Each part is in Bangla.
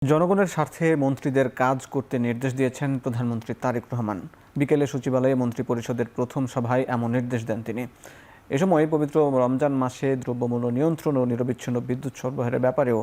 জনগণের স্বার্থে মন্ত্রীদের কাজ করতে নির্দেশ দিয়েছেন প্রধানমন্ত্রী তারেক রহমান। বিকেলে সচিবালয়ে মন্ত্রিপরিষদের প্রথম সভায় এমন নির্দেশ দেন তিনি। এ সময় পবিত্র রমজান মাসে দ্রব্যমূল্য নিয়ন্ত্রণ ও নিরবিচ্ছিন্ন বিদ্যুৎ সরবরাহের ব্যাপারেও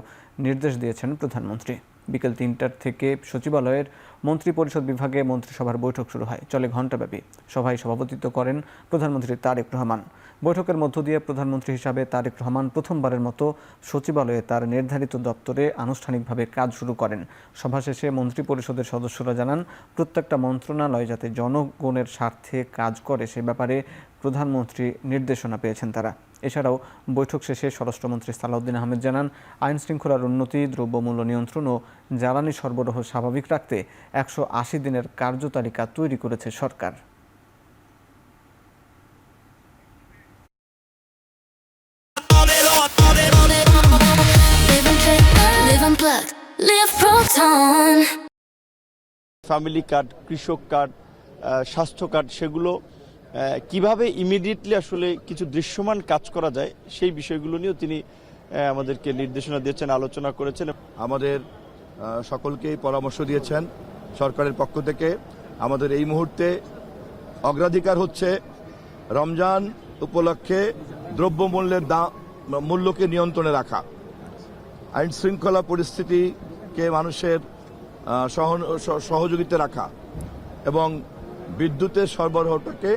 নির্দেশ দিয়েছেন প্রধানমন্ত্রী। বিকেল ৩টার থেকে সচিবালয়ের মন্ত্রিপরিষদ বিভাগে মন্ত্রিসভার বৈঠক শুরু হয়, চলে ঘণ্টাব্যাপী। সভায় সভাপতিত্ব করেন প্রধানমন্ত্রী তারেক রহমান। বৈঠকের মধ্য দিয়ে প্রধানমন্ত্রী হিসাবে তারেক রহমান প্রথমবারের মতো সচিবালয়ে তার নির্ধারিত দপ্তরে আনুষ্ঠানিকভাবে কাজ শুরু করেন। সভা শেষে মন্ত্রিপরিষদের সদস্যরা জানান, প্রত্যেকটা মন্ত্রণালয় যাতে জনগণের স্বার্থে কাজ করে সে ব্যাপারে প্রধানমন্ত্রী নির্দেশনা পেয়েছেন তারা। এছাড়াও বৈঠক শেষে স্বরাষ্ট্রমন্ত্রী সালাউদ্দিন আহমেদ জানান, আইন শৃঙ্খলার উন্নতি, দ্রব্যমূল্য নিয়ন্ত্রণ ও জ্বালানি সরবরাহ স্বাভাবিক রাখতে ১৮০ দিনের কার্যতালিকা তৈরি করেছে সরকার। ফ্যামিলি কার্ড, কৃষক কার্ড, স্বাস্থ্য কার্ড, সেগুলো কিভাবে ইমিডিয়েটলি আসলে কিছু দৃশ্যমান কাজ করা যায় সেই বিষয়গুলো নিয়েও তিনি আমাদেরকে নির্দেশনা দিয়েছেন, আলোচনা করেছেন। আমাদের সকলকেই পরামর্শ দিয়েছেন সরকারের পক্ষ থেকে। আমাদের এই মুহূর্তে অগ্রাধিকার হচ্ছে রমজান উপলক্ষে দ্রব্যমূল্যের মূল্যকে নিয়ন্ত্রণে রাখা, আইন শৃঙ্খলা পরিস্থিতিকে মানুষের সহযোগিতা রাখা এবং বিদ্যুতের সরবরাহটাকে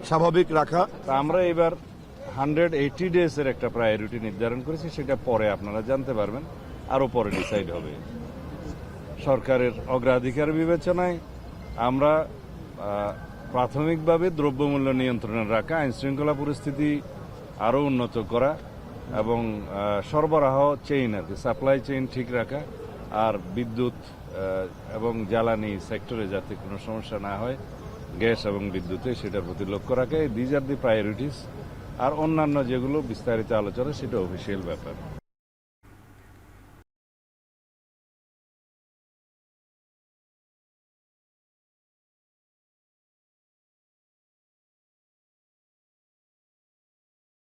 স্বাভাবিক রাখা। আমরা এবার 180 ডেজের একটা প্রায়োরিটি নির্ধারণ করেছি, সেটা পরে আপনারা জানতে পারবেন, আরও পরে ডিসাইড হবে। সরকারের অগ্রাধিকার বিবেচনায় আমরা প্রাথমিকভাবে দ্রব্যমূল্য নিয়ন্ত্রণে রাখা, আইন শৃঙ্খলা পরিস্থিতি আরও উন্নত করা এবং সরবরাহ চেইন আর কি সাপ্লাই চেইন ঠিক রাখা, আর বিদ্যুৎ এবং জ্বালানি সেক্টরে যাতে কোনো সমস্যা না হয়, গ্যাস এবং বিদ্যুতে, সেটার প্রতি লক্ষ্য রাখা। These are the priorities. আর অন্যান্য যেগুলো বিস্তারিত আলোচনা, সেটা অফিসিয়াল ব্যাপার।